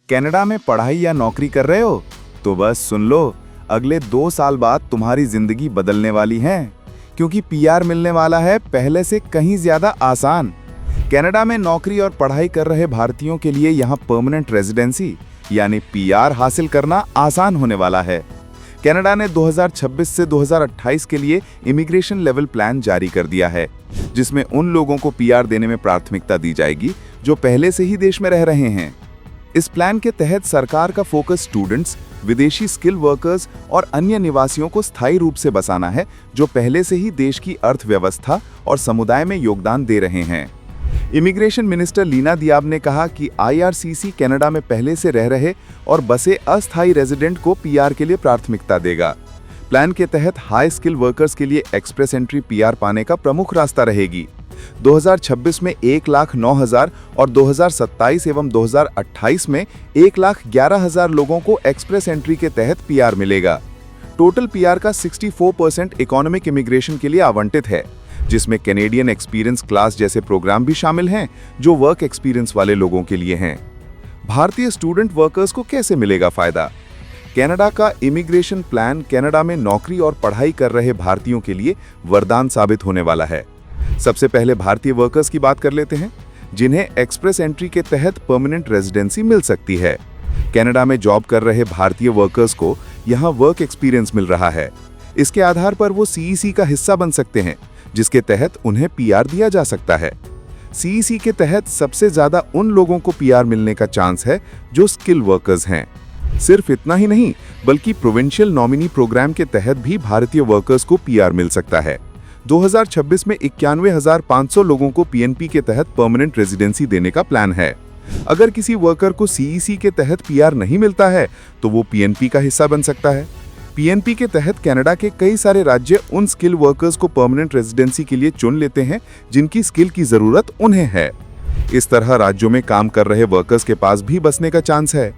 Canada में पढ़ाई या नौकरी कर रहे हो तो बस सुन लो, अगले 2 साल बाद तुम्हारी जिंदगी बदलने वाली है, क्योंकि पीआर मिलने वाला है पहले से कहीं ज्यादा आसान। कनाडा में नौकरी और पढ़ाई कर रहे भारतीयों के लिए यहाँ परमानेंट रेजिडेंसी यानी पीआर हासिल करना आसान होने वाला है। कनाडा ने 2026 से 2028 के लिए इमिग्रेशन लेवल प्लान जारी कर दिया है, जिसमें उन लोगों को पीआर देने में प्राथमिकता दी जाएगी जो पहले से ही देश में रह रहे हैं। इस प्लान के तहत सरकार का फोकस स्टूडेंट्स, विदेशी स्किल वर्कर्स और अन्य निवासियों को स्थायी रूप से बसाना है, जो पहले से ही देश की अर्थव्यवस्था और समुदाय में योगदान दे रहे हैं। इमिग्रेशन मिनिस्टर लीना दियाब ने कहा कि आईआरसीसी कनाडा में पहले से रह रहे और बसे अस्थायी रेजिडेंट को पीआर के लिए प्राथमिकता देगा। प्लान के तहत हाई स्किल वर्कर्स के लिए एक्सप्रेस एंट्री पीआर पाने का प्रमुख रास्ता रहेगी। 2026 में 1,09,000 और 2027 एवं 2028 में 1,11,000 लोगों को एक्सप्रेस एंट्री के तहत पीआर मिलेगा। टोटल पीआर का 64% इकोनॉमिक इमिग्रेशन के लिए आवंटित है, जिसमें कैनेडियन एक्सपीरियंस क्लास जैसे प्रोग्राम भी शामिल हैं, जो वर्क एक्सपीरियंस वाले लोगों के लिए हैं। भारतीय स्टूडेंट वर्कर्स को कैसे मिलेगा फायदा? कनाडा का इमिग्रेशन प्लान कनाडा में नौकरी और पढ़ाई कर रहे भारतीयों के लिए वरदान साबित होने वाला है। सबसे पहले भारतीय वर्कर्स की बात कर लेते हैं, जिन्हें एक्सप्रेस एंट्री के तहत परमानेंट रेजिडेंसी मिल सकती है। कनाडा में जॉब कर रहे भारतीय वर्कर्स को यहां वर्क एक्सपीरियंस मिल रहा है। इसके आधार पर वो सीईसी का हिस्सा बन सकते हैं, जिसके तहत उन्हें पीआर दिया जा सकता है। सीईसी के तहत सबसे ज्यादा उन लोगों को पीआर मिलने का चांस है जो स्किल वर्कर्स हैं। सिर्फ इतना ही नहीं, बल्कि प्रोविंशियल नॉमिनी प्रोग्राम के तहत भी भारतीय वर्कर्स को पीआर मिल सकता है। 2026 में 91,500 लोगों को पीएनपी के तहत परमानेंट रेजिडेंसी देने का प्लान है। अगर किसी वर्कर को सीईसी के तहत पीआर नहीं मिलता है तो वो पीएनपी का हिस्सा बन सकता है। पीएनपी के तहत कनाडा के कई सारे राज्य उन स्किल वर्कर्स को परमानेंट रेजिडेंसी के लिए चुन लेते हैं जिनकी स्किल की जरूरत उन्हें है। इस तरह राज्यों में काम कर रहे वर्कर्स के पास भी बसने का चांस है।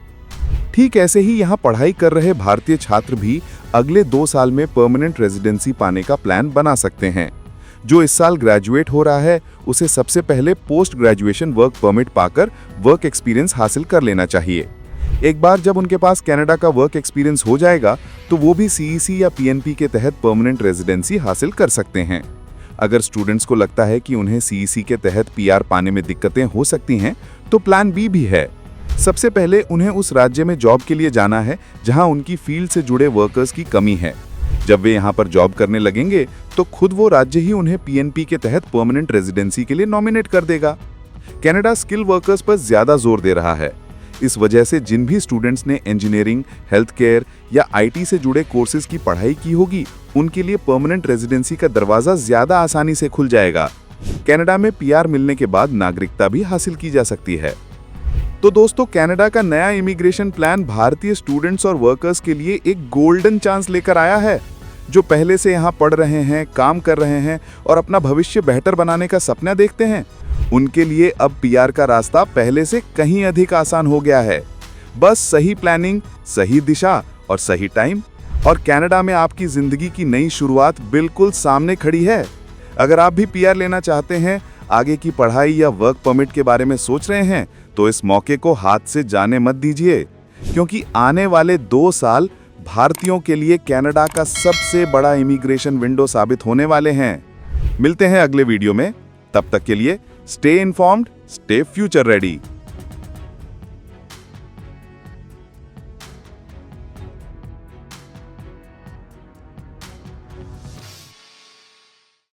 ठीक ऐसे ही यहाँ पढ़ाई कर रहे भारतीय छात्र भी अगले 2 साल में परमानेंट रेजिडेंसी पाने का प्लान बना सकते हैं। जो इस साल ग्रेजुएट हो रहा है, उसे सबसे पहले पोस्ट ग्रेजुएशन वर्क परमिट पाकर वर्क एक्सपीरियंस हासिल कर लेना चाहिए। एक बार जब उनके पास कनाडा का वर्क एक्सपीरियंस हो जाएगा तो वो भी सीईसी या पीएनपी के तहत परमानेंट रेजिडेंसी हासिल कर सकते हैं। अगर स्टूडेंट्स को लगता है कि उन्हें सीईसी के तहत पीआर पाने में दिक्कतें हो सकती हैं, तो प्लान बी भी है। सबसे पहले उन्हें उस राज्य में जॉब के लिए जाना है जहां उनकी फील्ड से जुड़े वर्कर्स की कमी है। जब वे यहां पर जॉब करने लगेंगे तो खुद वो राज्य ही उन्हें पीएनपी के तहत परमानेंट रेजिडेंसी के लिए नॉमिनेट कर देगा। कनाडा स्किल वर्कर्स पर ज्यादा जोर दे रहा है। इस वजह से जिन भी स्टूडेंट्स ने इंजीनियरिंग, हेल्थ केयर या आईटी से जुड़े कोर्सेज की पढ़ाई की होगी, उनके लिए परमानेंट रेजिडेंसी का दरवाजा ज्यादा आसानी से खुल जाएगा। कनाडा में पीआर मिलने के बाद नागरिकता भी हासिल की जा सकती है। तो दोस्तों, कनाडा का नया इमिग्रेशन प्लान भारतीय स्टूडेंट्स और वर्कर्स के लिए एक गोल्डन चांस लेकर आया है। जो पहले से यहाँ पढ़ रहे हैं, काम कर रहे हैं और अपना भविष्य बेहतर बनाने का सपना देखते हैं, उनके लिए अब पीआर का रास्ता पहले से कहीं अधिक आसान हो गया है। बस सही प्लानिंग, सही दिशा और सही टाइम, और कनाडा में आपकी जिंदगी की नई शुरुआत बिल्कुल सामने खड़ी है। अगर आप भी पीआर लेना चाहते हैं, आगे की पढ़ाई या वर्क परमिट के बारे में सोच रहे हैं, तो इस मौके को हाथ से जाने मत दीजिए, क्योंकि आने वाले 2 साल भारतीयों के लिए कनाडा का सबसे बड़ा इमिग्रेशन विंडो साबित होने वाले हैं। मिलते हैं अगले वीडियो में। तब तक के लिए stay informed, stay future ready.